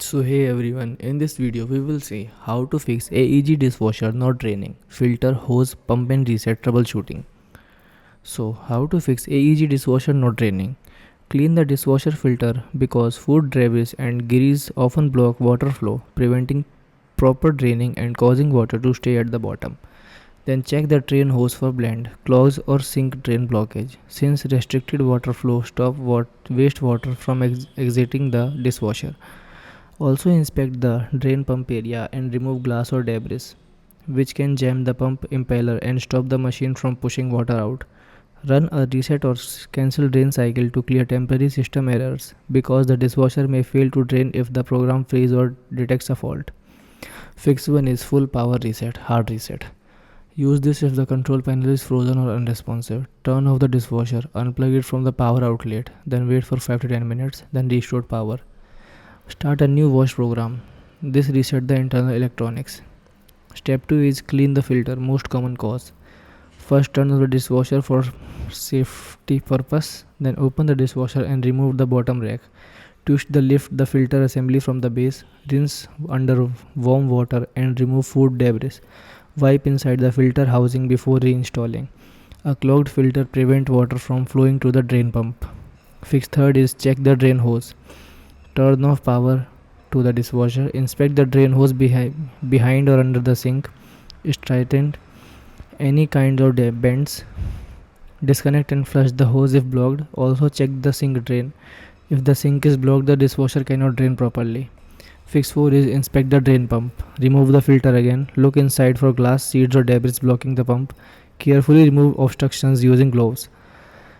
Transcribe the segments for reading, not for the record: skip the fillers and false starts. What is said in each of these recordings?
So hey everyone, in this video we will see how to fix AEG dishwasher not draining, filter, hose, pump and reset troubleshooting. So how to fix AEG dishwasher not draining? Clean the dishwasher filter because food debris and grease often block water flow, preventing proper draining and causing water to stay at the bottom. Then check the drain hose for blend, clogs or sink drain blockage. Since restricted water flow stop wastewater from exiting the dishwasher. Also inspect the drain pump area and remove glass or debris, which can jam the pump impeller and stop the machine from pushing water out. Run a reset or cancel drain cycle to clear temporary system errors because the dishwasher may fail to drain if the program freezes or detects a fault. Fix 1 is full power reset, hard reset. Use this if the control panel is frozen or unresponsive. Turn off the dishwasher, unplug it from the power outlet, then wait for 5 to 10 minutes, then restore power. Start a new wash program. This resets the internal electronics. Step 2 is clean the filter, most common cause. First turn off the dishwasher for safety purpose, then open the dishwasher and remove the bottom rack. Twist the filter assembly from the base, rinse under warm water and remove food debris. Wipe inside the filter housing before reinstalling. A clogged filter prevents water from flowing to the drain pump. Fix 3rd is check the drain hose. Turn off power to the dishwasher. Inspect the drain hose behind or under the sink. Straighten any kind of bends. Disconnect and flush the hose if blocked. Also check the sink drain. If the sink is blocked, the dishwasher cannot drain properly. Fix 4 is inspect the drain pump. Remove the filter again. Look inside for glass, seeds or debris blocking the pump. Carefully remove obstructions using gloves.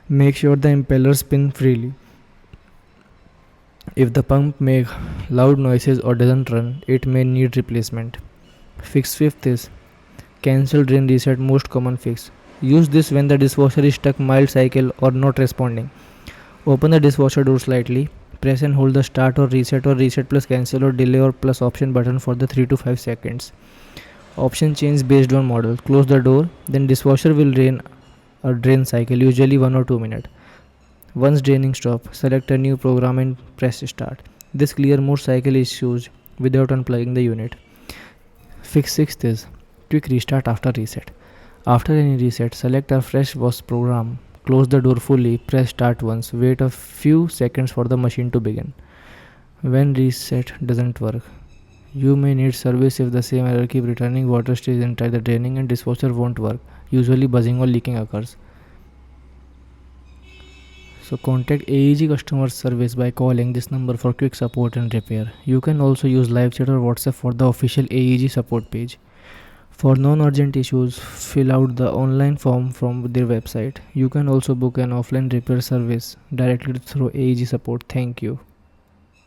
Make sure the impeller spins freely. If the pump makes loud noises or doesn't run, it may need replacement. Fix 5th is cancel drain reset, most common fix. Use this when the dishwasher is stuck mild cycle or not responding. Open the dishwasher door slightly. Press and hold the start or reset plus cancel or delay or plus option button for the 3 to 5 seconds. Option change based on model. Close the door, then dishwasher will drain a drain cycle, usually 1 or 2 minutes. Once draining stop, select a new program and press start. This clears more cycle issues without unplugging the unit. Fix 6th is quick restart after reset. After any reset, select a fresh wash program. Close the door fully, press start once, wait a few seconds for the machine to begin. When reset doesn't work, you may need service if the same error keeps returning, water stays inside the draining and dishwasher won't work. Usually buzzing or leaking occurs. So contact AEG customer service by calling this number for quick support and repair. You can also use live chat or WhatsApp for the official AEG support page. For non-urgent issues, fill out the online form from their website. You can also book an offline repair service directly through AEG support. Thank you.